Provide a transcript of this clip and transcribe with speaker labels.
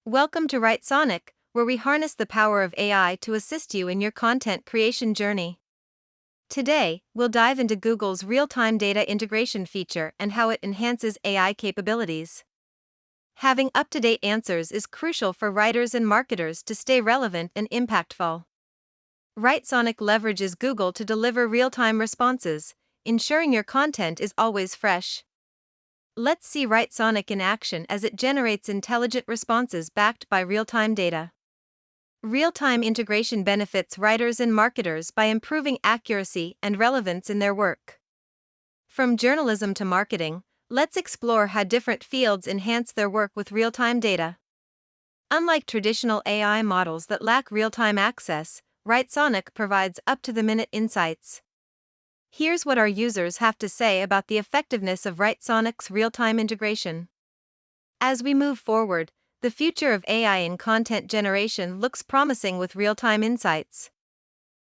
Speaker 1: Welcome to Writesonic, where we harness the power of AI to assist you in your content creation journey. Today, we'll dive into Google's real-time data integration feature and how it enhances AI capabilities. Having up-to-date answers is crucial for writers and marketers to stay relevant and impactful. Writesonic leverages Google to deliver real-time responses, ensuring your content is always fresh. Let's see Writesonic in action as it generates intelligent responses backed by real-time data. Real-time integration benefits writers and marketers by improving accuracy and relevance in their work. From journalism to marketing, let's explore how different fields enhance their work with real-time data. Unlike traditional AI models that lack real-time access, Writesonic provides up-to-the-minute insights. Here's what our users have to say about the effectiveness of Writesonic's real-time integration. As we move forward, the future of AI in content generation looks promising with real-time insights.